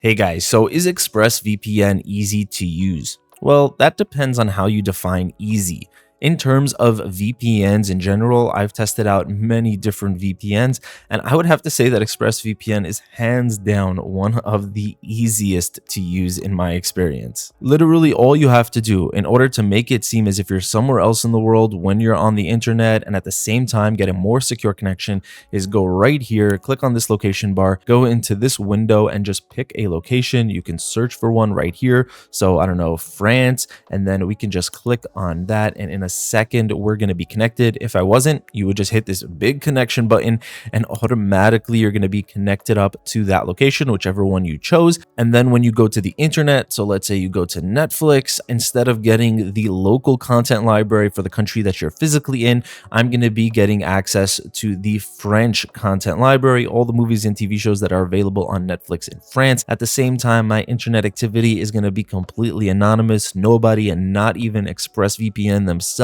Hey guys, so is ExpressVPN easy to use? Well, that depends on how you define easy. In terms of VPNs in general, I've tested out many different VPNs, and I would have to say that ExpressVPN is hands down one of the easiest to use in my experience. Literally, all you have to do in order to make it seem as if you're somewhere else in the world when you're on the internet and at the same time get a more secure connection is go right here, click on this location bar, go into this window and just pick a location. You can search for one right here. So I don't know, France, and then we can just click on that, and in a second we're going to be connected. If I wasn't, you would just hit this big connection button and automatically you're going to be connected up to that location, whichever one you chose. And then when you go to the internet, so let's say you go to Netflix, instead of getting the local content library for the country that you're physically in, I'm going to be getting access to the French content library, all the movies and TV shows that are available on Netflix in France. At the same time, my internet activity is going to be completely anonymous. Nobody, and not even ExpressVPN themselves,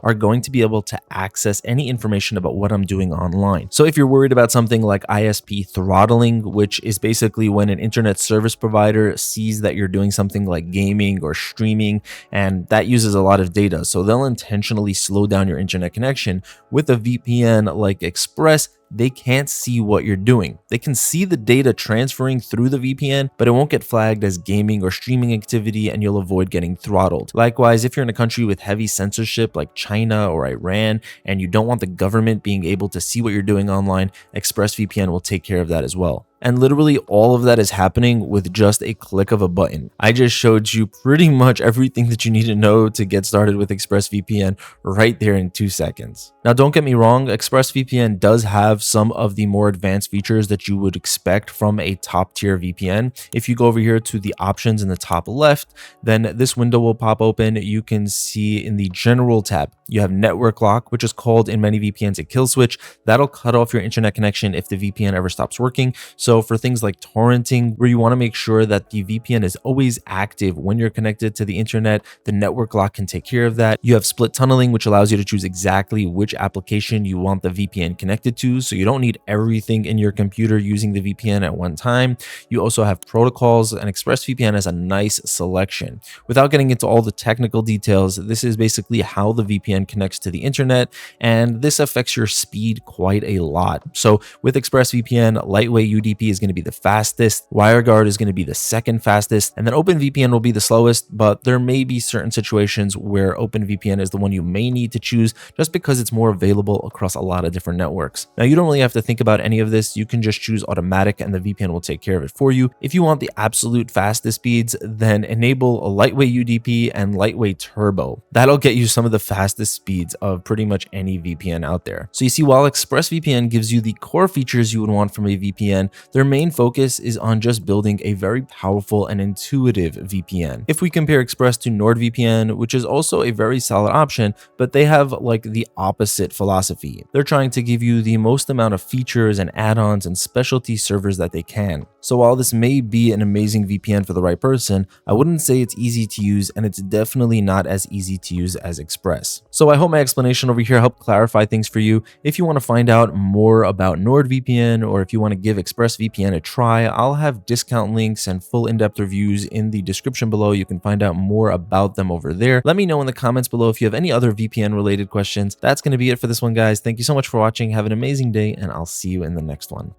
are going to be able to access any information about what I'm doing online. So if you're worried about something like ISP throttling, which is basically when an internet service provider sees that you're doing something like gaming or streaming, and that uses a lot of data, so they'll intentionally slow down your internet connection. With a VPN like Express, they can't see what you're doing. They can see the data transferring through the VPN, but it won't get flagged as gaming or streaming activity, and you'll avoid getting throttled. Likewise, if you're in a country with heavy censorship like China or Iran, and you don't want the government being able to see what you're doing online, ExpressVPN will take care of that as well. And literally all of that is happening with just a click of a button. I just showed you pretty much everything that you need to know to get started with ExpressVPN right there in 2 seconds. Now, don't get me wrong, ExpressVPN does have some of the more advanced features that you would expect from a top tier VPN. If you go over here to the options in the top left, then this window will pop open. You can see in the general tab, you have network lock, which is called in many VPNs a kill switch. That'll cut off your internet connection if the VPN ever stops working. So for things like torrenting, where you want to make sure that the VPN is always active when you're connected to the internet, the network lock can take care of that. You have split tunneling, which allows you to choose exactly which application you want the VPN connected to, so you don't need everything in your computer using the VPN at one time. You also have protocols, and ExpressVPN has a nice selection. Without getting into all the technical details, this is basically how the VPN connects to the internet, and this affects your speed quite a lot. So with ExpressVPN, lightweight UDP is going to be the fastest, WireGuard is going to be the second fastest, and then OpenVPN will be the slowest, but there may be certain situations where OpenVPN is the one you may need to choose just because it's more available across a lot of different networks. Now, you don't really have to think about any of this. You can just choose automatic and the VPN will take care of it for you. If you want the absolute fastest speeds, then enable a lightweight UDP and lightweight turbo. That'll get you some of the fastest speeds of pretty much any VPN out there. So you see, while ExpressVPN gives you the core features you would want from a VPN, their main focus is on just building a very powerful and intuitive VPN. If we compare Express to NordVPN, which is also a very solid option, but they have like the opposite philosophy. They're trying to give you the most amount of features and add-ons and specialty servers that they can. So while this may be an amazing VPN for the right person, I wouldn't say it's easy to use, and it's definitely not as easy to use as Express. So I hope my explanation over here helped clarify things for you. If you want to find out more about NordVPN, or if you want to give ExpressVPN a try, I'll have discount links and full in-depth reviews in the description below. You can find out more about them over there. Let me know in the comments below if you have any other VPN related questions. That's going to be it for this one, guys. Thank you so much for watching. Have an amazing day, and I'll see you in the next one.